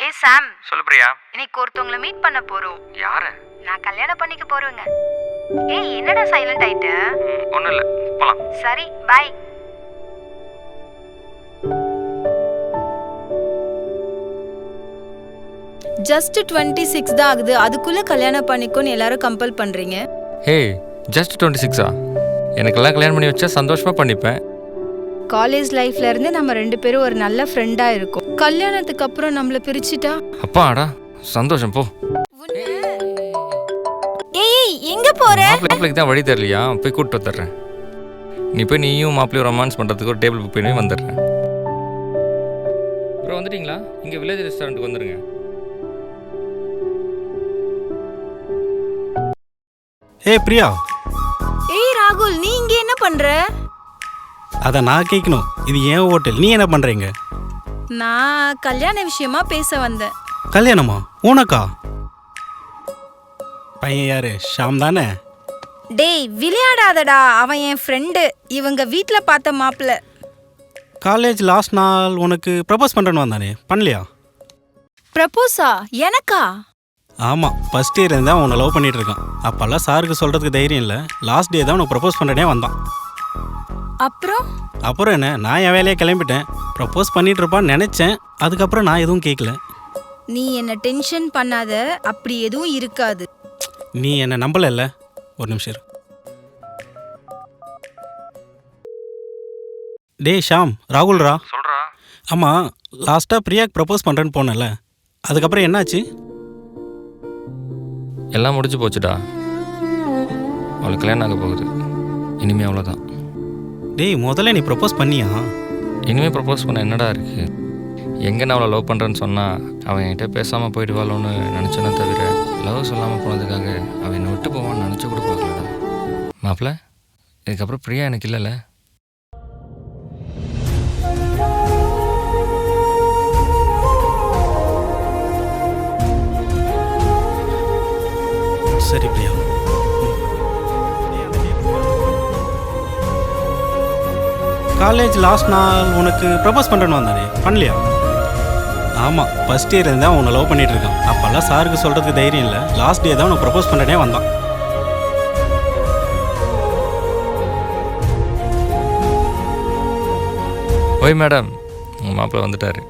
ஏய் சாம், சொல்லு பிரியா. இன்னைக்கு ஒருத்தவங்கள மீட் பண்ண போறோம். யாரு? நான் கல்யாணம் பண்ணிக்க போறேங்க. ஏய் என்னடா சைலண்ட் ஆயிட்ட? ஒன்றும் இல்லை, போகலாம். சரி பை. ஜஸ்ட் 26 தான் ஆகுது, அதுக்குள்ள கல்யாணம் பண்ணிக்கோன்னு எல்லாரும் கம்பல் பண்றீங்க. ஹே, ஜஸ்ட் 26ஆ? எனக்கெல்லாம் கல்யாணம் பண்ணி வச்சா சந்தோஷமாக பண்ணிப்பேன். காலேஜ் லைஃப்ல இருந்து நம்ம 2 பேரும் ஒரு நல்ல ஃப்ரெண்டா இருக்கோம். கல்யாணத்துக்கு அப்புறம் நம்மள பிரிச்சிட்டா? அப்பாடா சந்தோஷம், போ. ஏய் எங்க போற? மாப்பிள்ளைக்கு தான் வழி தெரியலையா, போய் கூப்பிட்டு வந்துடுறேன். நீ போய் நீயும் மாப்பிள்ளையும் ரொமான்ஸ் பண்ணுறதுக்கு ஒரு டேபிள் புக் பண்ணி வந்துடுறேன். அப்புறம் வந்துட்டீங்களா? இங்கே வில்லேஜ் ரெஸ்டாரண்ட்டுக்கு வந்துடுங்க. ஏய் பிரியா. ஏய் ராகுல், நீ இங்க என்ன பண்ற? அதை நான் கேட்கணும், இது ஏன் ஹோட்டல், நீ என்ன பண்ணுறீங்க? நான் கல்யாண விஷயமா பேச வந்தேன். கல்யாணமா? உனக்கா? பையன் யாரு? ஷாம் தானே? டேய் விளையாடாதடா, அவன் என் ஃப்ரெண்டு. இவங்க வீட்ல பார்த்த மாப்பிள்ள. காலேஜ் லாஸ்ட் நாள் உனக்கு ப்ரப்போஸ் பண்ணுறேன்னு வந்தானே, பண்ணலையா? ப்ரப்போஸா? எனக்கா? ஆமாம், ஃபஸ்ட் இயர் இருந்தால் உன்னை லவ் பண்ணிட்டு இருக்கான். அப்போல்லாம் சாருக்கு சொல்கிறதுக்கு தைரியம் இல்லை. லாஸ்ட் டே தான் உனக்கு ப்ரப்போஸ் பண்ணுறேனே வந்தான். அப்புறம் என்ன, நான் என் வேலையை கிளம்பிட்டேன். ப்ரப்போஸ் பண்ணிட்டு இருப்பான்னு நினச்சேன். அதுக்கப்புறம் நான் எதுவும் கேட்கல. நீ என்ன டென்ஷன் பண்ணாத, அப்படி எதுவும் இருக்காது. நீ என்னை நம்பலைல்ல? ஒரு நிமிஷம் இரு. டேய் ஷாம், ராகுல்ரா. சொல்கிறா. ஆமாம், லாஸ்ட்டாக பிரியாக்கு ப்ரப்போஸ் பண்ணுறேன்னு போனேன்ல, அதுக்கப்புறம் என்னாச்சு? எல்லாம் முடிஞ்சு போச்சுடா. அவளுக்கு கல்யாணம் ஆக போகுது. இனிமே அவ்வளோதான். டேய் முதல்ல நீ ப்ரப்போஸ் பண்ணியா? இனிமேல் ப்ரப்போஸ் பண்ண என்னடா இருக்குது? எங்கே நான் அவளை லவ் பண்ணுறேன்னு சொன்னால் அவன் என்கிட்ட பேசாமல் போயிடுவாளோன்னு நினச்சேனே தவிர, லவ் சொல்லாமல் போனதுக்காக அவன் என்னை விட்டு போவான்னு நினச்சி கூட பார்க்கலடா. மாப்பிள்ள, இதுக்கப்புறம் பிரியா எனக்கு இல்லைல்ல? சரி பிரியா. காலேஜ் லாஸ்ட் நாள் உனக்கு ப்ரப்போஸ் பண்ணுறேன்னு வந்தானே, பண்ணலையா? ஆமாம், ஃபஸ்ட் இயர் இருந்தால் உன்னை லவ் பண்ணிட்டு இருக்கான். அப்போல்லாம் சாருக்கு சொல்கிறதுக்கு தைரியம் இல்லை. லாஸ்ட் டே தான் உனக்கு ப்ரப்போஸ் பண்ணுறேனே வந்தான். ஓய் மேடம், உங்கள் மாப்பிள்ளை வந்துட்டார்.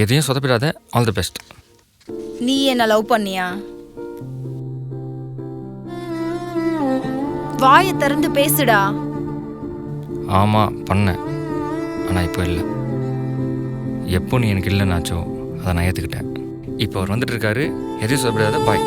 எதையும் சொதப்பிடாத. All the best. நீ என்ன லவ் பண்ணியா? வாயை திறந்து பேசுடா. ஆமாம் பண்ணேன், ஆனால் இப்போ இல்லை. எப்போ நீ எனக்கு இல்லைன்னாச்சோ அதை நான் ஏற்றுக்கிட்டேன். இப்போ அவர் வந்துட்டு இருக்காரு. எதையும் சொல்லப்படாத. பாய்.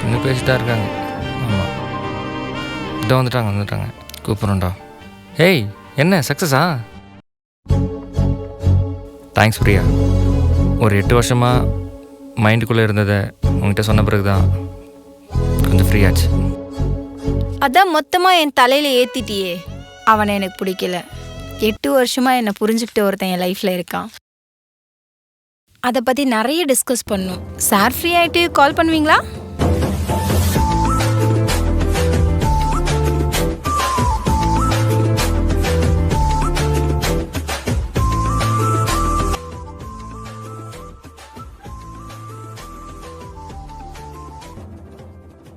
இன்னும் பேசிட்டா இருக்காங்க. ஆமாம், இதோ வந்துட்டாங்க. கூப்பிட்றோண்டா. ஹேய், என்ன சக்ஸஸா? தேங்க்ஸ் பிரியா. ஒரு 8 வருஷமாக மைண்டுக்குள்ளே இருந்ததை உங்ககிட்ட சொன்ன பிறகு தான் கொஞ்சம் ஃப்ரீ ஆச்சு. அதான் மொத்தமா என் தலையில ஏத்திட்டியே. அவனை எனக்கு பிடிக்கல. 8 வருஷமா என்னை புரிஞ்சுக்கிட்டு ஒருத்தன் என் லைஃப்ல இருக்கான். அதை பத்தி நிறைய டிஸ்கஸ் பண்ணும். சார் ஃப்ரீ ஆயிட்டு கால் பண்ணுவீங்களா?